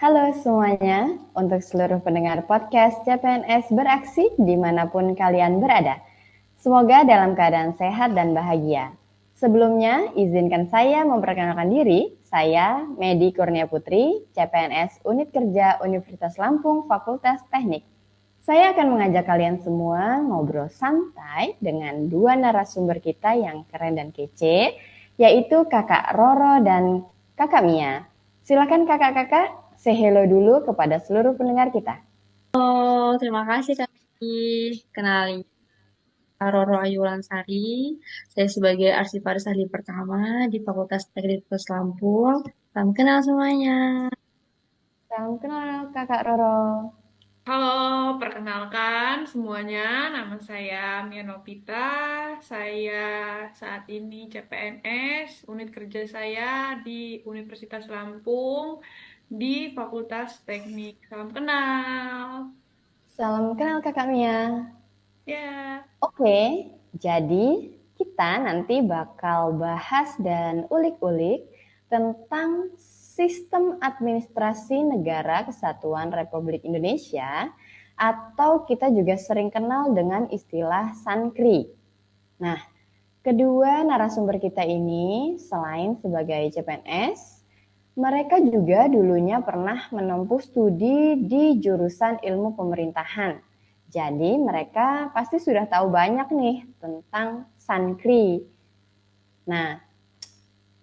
Halo semuanya, untuk seluruh pendengar podcast CPNS Beraksi dimanapun kalian berada. Semoga dalam keadaan sehat dan bahagia. Sebelumnya, izinkan saya memperkenalkan diri. Saya Medi Kurnia Putri, CPNS Unit Kerja Universitas Lampung Fakultas Teknik. Saya akan mengajak kalian semua ngobrol santai dengan dua narasumber kita yang keren dan kece, yaitu Kakak Roro dan Kakak Mia. Silakan kakak-kakak, say hello dulu kepada seluruh pendengar kita. Halo, terima kasih Kak Vicky. Kenalin, Kak Roro Ayu Lansari. Saya sebagai arsiparis ahli pertama di Fakultas Teknik Pos Lampung. Salam kenal semuanya. Salam kenal kakak Roro. Halo, perkenalkan semuanya. Nama saya Mia Novita. Saya saat ini CPNS. Unit kerja saya di Universitas Lampung di Fakultas Teknik. Salam kenal. Salam kenal kakak Mia. Ya, Oke, jadi kita nanti bakal bahas dan ulik-ulik tentang sistem administrasi negara kesatuan Republik Indonesia atau kita juga sering kenal dengan istilah Sankri. Nah, kedua narasumber kita ini selain sebagai CPNS, mereka juga dulunya pernah menempuh studi di jurusan ilmu pemerintahan. Jadi mereka pasti sudah tahu banyak nih tentang Sankri. Nah,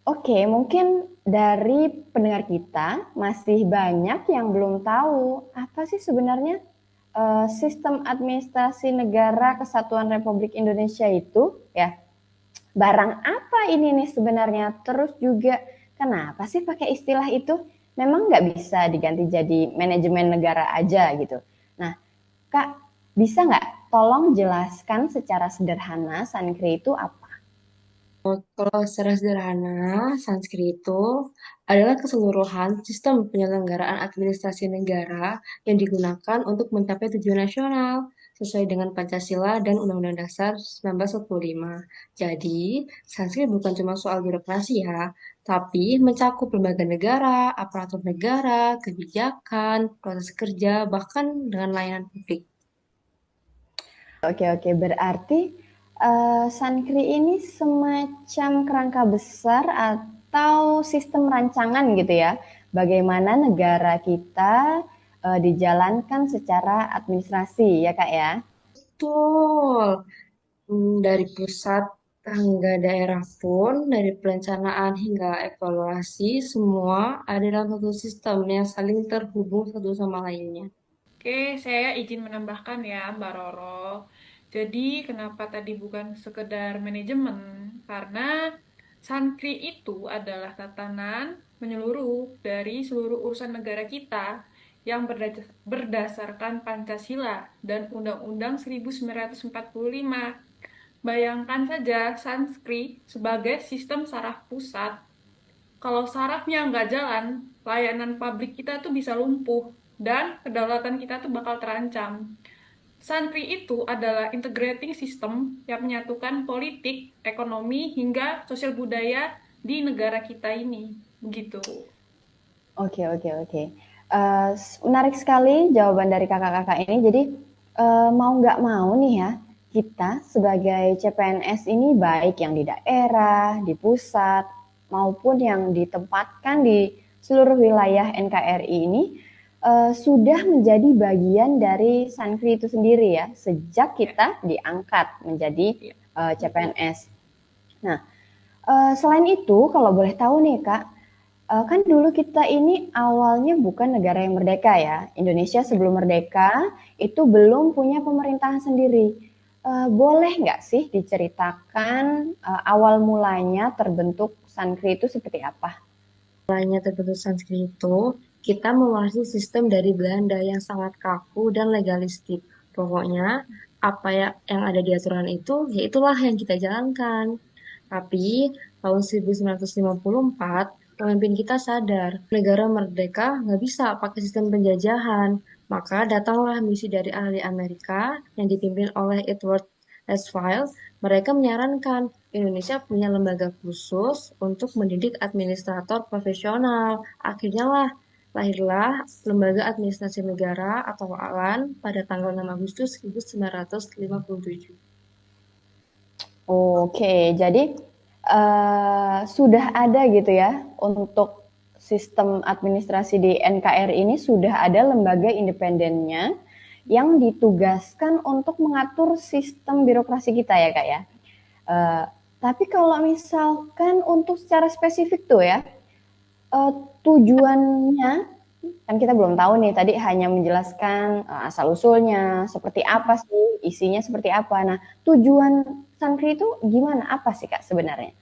oke, mungkin dari pendengar kita masih banyak yang belum tahu apa sih sebenarnya sistem administrasi negara kesatuan Republik Indonesia itu, ya. Barang apa ini nih sebenarnya? Terus juga kenapa sih pakai istilah itu? Memang nggak bisa diganti jadi manajemen negara aja gitu. Nah, Kak, bisa nggak tolong jelaskan secara sederhana Sankri itu apa? Kalau secara sederhana, Sanskrit itu adalah keseluruhan sistem penyelenggaraan administrasi negara yang digunakan untuk mencapai tujuan nasional sesuai dengan Pancasila dan Undang-Undang Dasar 1945. Jadi, Sanskrit bukan cuma soal birokrasi ya, tapi mencakup lembaga negara, aparatur negara, kebijakan, proses kerja, bahkan dengan layanan publik. Oke, oke, berarti Sankri ini semacam kerangka besar atau sistem rancangan gitu ya. Bagaimana negara kita dijalankan secara administrasi ya Kak ya. Betul. Dari pusat hingga daerah pun, dari perencanaan hingga evaluasi, semua ada dalam satu sistem yang saling terhubung satu sama lainnya. oke, saya izin menambahkan ya, Mbak Roro. Jadi, kenapa tadi bukan sekedar manajemen? Karena Sankri itu adalah tatanan menyeluruh dari seluruh urusan negara kita yang berdasarkan Pancasila dan Undang-Undang 1945. Bayangkan saja Sanskrit sebagai sistem saraf pusat. Kalau sarafnya nggak jalan, layanan publik kita tuh bisa lumpuh dan kedaulatan kita tuh bakal terancam. Santri itu adalah integrating system yang menyatukan politik, ekonomi, hingga sosial budaya di negara kita ini. Begitu. Oke, oke, oke. Menarik sekali jawaban dari kakak-kakak ini. Jadi mau nggak mau nih ya, kita sebagai CPNS ini baik yang di daerah, di pusat, maupun yang ditempatkan di seluruh wilayah NKRI ini sudah menjadi bagian dari Sankri itu sendiri ya, sejak Ya, kita diangkat menjadi ya, betul. CPNS. Nah, selain itu, kalau boleh tahu nih Kak, kan dulu kita ini awalnya bukan negara yang merdeka ya. Indonesia Ya. sebelum merdeka itu belum punya pemerintahan sendiri. Boleh nggak sih diceritakan awal mulanya terbentuk Sankri itu seperti apa? Mulanya terbentuk Sanskrit itu, kita mewarisi sistem dari Belanda yang sangat kaku dan legalistik. Pokoknya, apa ya yang ada di aturan itu, ya itulah yang kita jalankan. Tapi tahun 1954, pemimpin kita sadar negara merdeka nggak bisa pakai sistem penjajahan. Maka datanglah misi dari ahli Amerika yang dipimpin oleh Edward S. Files. Mereka menyarankan Indonesia punya lembaga khusus untuk mendidik administrator profesional. Akhirnya lah Lahirlah Lembaga Administrasi Negara atau ALAN pada tanggal 6 Agustus 1957. Oke, jadi sudah ada gitu ya untuk sistem administrasi di NKRI ini sudah ada lembaga independennya yang ditugaskan untuk mengatur sistem birokrasi kita ya Kak ya. Uh, tapi kalau misalkan untuk secara spesifik tuh ya, tujuannya kan kita belum tahu nih, tadi hanya menjelaskan asal usulnya seperti apa sih, isinya seperti apa. Nah, tujuan Sankri itu gimana, apa sih Kak sebenarnya?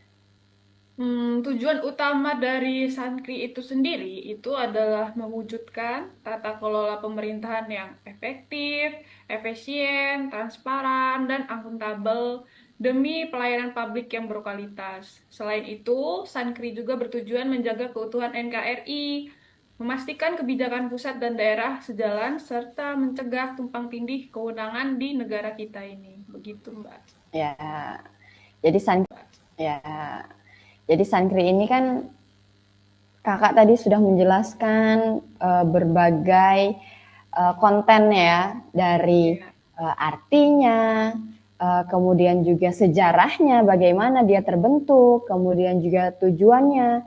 Tujuan utama dari Sankri itu sendiri itu adalah mewujudkan tata kelola pemerintahan yang efektif, efisien, transparan, dan akuntabel demi pelayanan publik yang berkualitas. Selain itu, Sankri juga bertujuan menjaga keutuhan NKRI, memastikan kebijakan pusat dan daerah sejalan, serta mencegah tumpang tindih kewenangan di negara kita ini. Begitu, Mbak. Ya, jadi ya, jadi Sankri ini kan Kakak tadi sudah menjelaskan berbagai konten ya, dari artinya, kemudian juga sejarahnya, bagaimana dia terbentuk, kemudian juga tujuannya.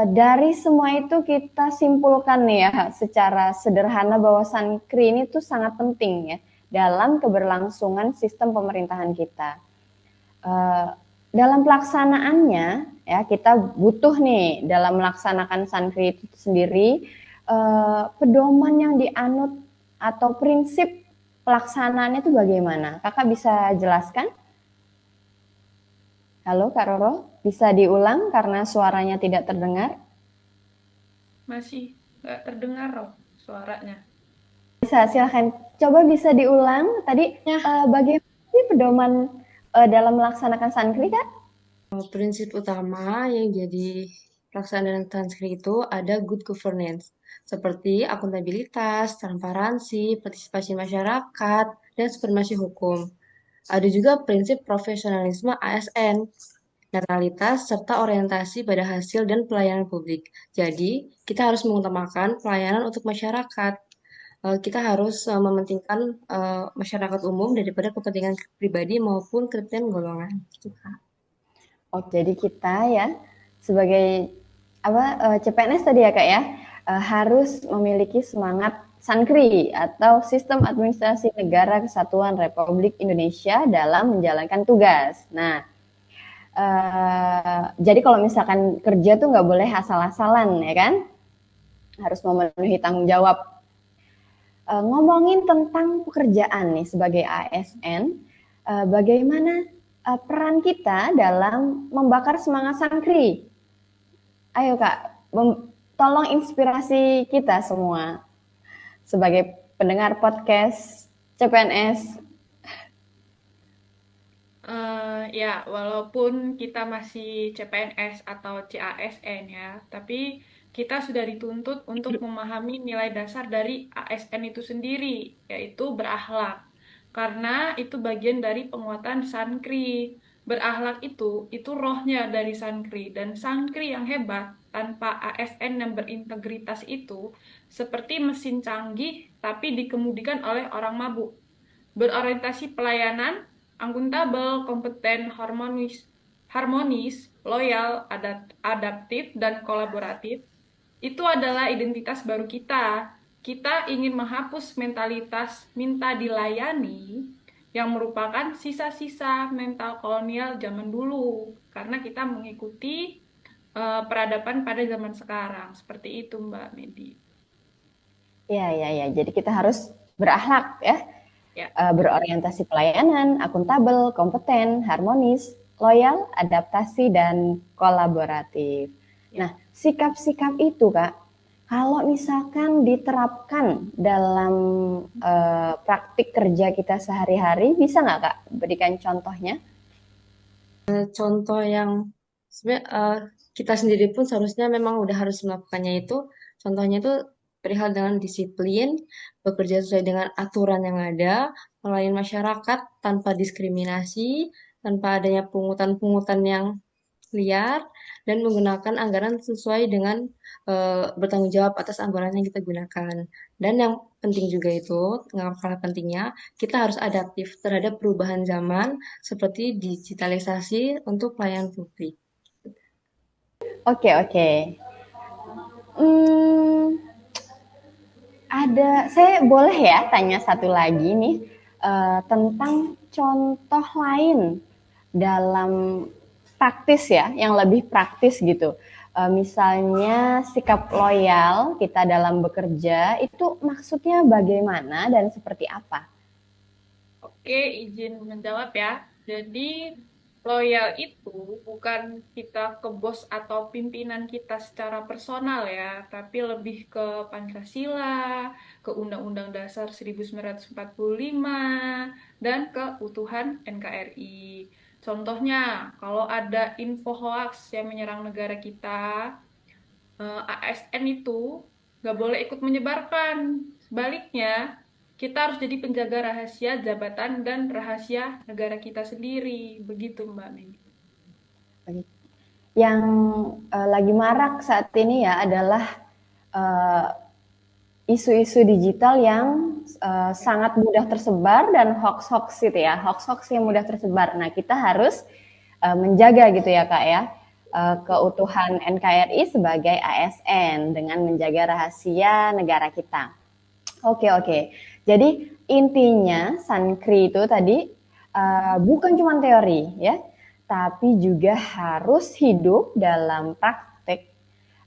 Dari semua itu kita simpulkan nih ya secara sederhana bahwa Sankri ini tuh sangat penting ya dalam keberlangsungan sistem pemerintahan kita. Dalam pelaksanaannya ya kita butuh nih dalam melaksanakan Sankri itu sendiri pedoman yang dianut atau prinsip pelaksanaannya itu bagaimana? Kakak bisa jelaskan? Halo Kak Roro, bisa diulang karena suaranya tidak terdengar? Masih nggak terdengar loh suaranya. Bisa, silahkan. Coba bisa diulang tadi Ya, bagaimana sih pedoman dalam melaksanakan Sankri Kak? prinsip utama yang jadi pelaksanaan Sankri itu ada good governance, seperti akuntabilitas, transparansi, partisipasi masyarakat, dan supremasi hukum. Ada juga prinsip profesionalisme ASN, netralitas, serta orientasi pada hasil dan pelayanan publik. Jadi, kita harus mengutamakan pelayanan untuk masyarakat. Kita harus mementingkan masyarakat umum daripada kepentingan pribadi maupun kepentingan golongan. Gitu, Kak. Oh, jadi kita ya sebagai apa CPNS tadi ya Kak ya harus memiliki semangat Sankri atau Sistem Administrasi Negara Kesatuan Republik Indonesia dalam menjalankan tugas. Nah, jadi kalau misalkan kerja tuh nggak boleh asal-asalan ya kan, harus memenuhi tanggung jawab. Ngomongin tentang pekerjaan nih sebagai ASN, bagaimana peran kita dalam membakar semangat Sankri? Ayo Kak, tolong inspirasi kita semua sebagai pendengar podcast CPNS. Ya, walaupun kita masih CPNS atau CASN ya, tapi kita sudah dituntut untuk memahami nilai dasar dari ASN itu sendiri, yaitu berakhlak. Karena itu bagian dari penguatan Sankri. Berakhlak itu rohnya dari Sankri. Dan Sankri yang hebat tanpa ASN yang berintegritas itu seperti mesin canggih tapi dikemudikan oleh orang mabuk. Berorientasi pelayanan, akuntabel, kompeten, harmonis, loyal, adaptif, dan kolaboratif, itu adalah identitas baru kita. Kita ingin menghapus mentalitas minta dilayani yang merupakan sisa-sisa mental kolonial zaman dulu. Karena kita mengikuti peradaban pada zaman sekarang. Seperti itu, Mbak Medi. Ya, ya, ya. Jadi kita harus berakhlak ya, Ya. berorientasi pelayanan, akuntabel, kompeten, harmonis, loyal, adaptasi, dan kolaboratif. Ya. Nah, sikap-sikap itu Kak, kalau misalkan diterapkan dalam praktik kerja kita sehari-hari, bisa nggak Kak berikan contohnya? Contoh yang sebenarnya kita sendiri pun seharusnya memang udah harus melakukannya itu, contohnya itu perihal dengan disiplin, bekerja sesuai dengan aturan yang ada, melayani masyarakat tanpa diskriminasi, tanpa adanya pungutan-pungutan yang liar, dan menggunakan anggaran sesuai dengan bertanggung jawab atas anggaran yang kita gunakan. Dan yang penting juga itu, nggak kalah pentingnya, kita harus adaptif terhadap perubahan zaman seperti digitalisasi untuk pelayanan publik. Oke, oke. Hmm, saya boleh ya tanya satu lagi nih tentang contoh lain dalam praktis ya, yang lebih praktis gitu. Misalnya sikap loyal kita dalam bekerja itu maksudnya bagaimana dan seperti apa? Oke, izin menjawab ya. Jadi, loyal itu bukan kita ke bos atau pimpinan kita secara personal ya, tapi lebih ke Pancasila, ke Undang-Undang Dasar 1945, dan ke keutuhan NKRI. Contohnya, kalau ada info hoax yang menyerang negara kita, ASN itu nggak boleh ikut menyebarkan. Sebaliknya, kita harus jadi penjaga rahasia jabatan dan rahasia negara kita sendiri. Begitu, Mbak Mimi. Yang lagi marak saat ini ya adalah eh, isu-isu digital yang sangat mudah tersebar dan hoax-hoax gitu ya, hoax-hoax yang mudah tersebar. Nah, kita harus menjaga gitu ya Kak ya, keutuhan NKRI sebagai ASN dengan menjaga rahasia negara kita. Oke, oke. Jadi intinya Sankri itu tadi bukan cuma teori ya, tapi juga harus hidup dalam praktek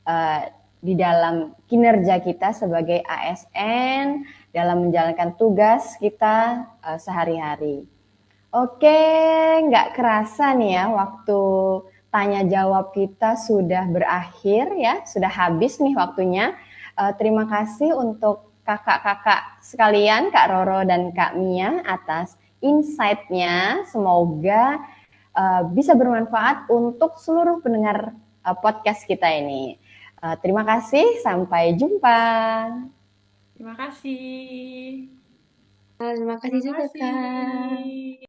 uh, di dalam kinerja kita sebagai ASN dalam menjalankan tugas kita sehari-hari. Oke, nggak kerasa nih ya waktu tanya jawab kita sudah berakhir ya, sudah habis nih waktunya. Terima kasih untuk kakak-kakak sekalian, Kak Roro dan Kak Mia atas insight-nya. Semoga bisa bermanfaat untuk seluruh pendengar podcast kita ini. Terima kasih, sampai jumpa. Terima kasih. Terima kasih Terima juga, Kak. kasih.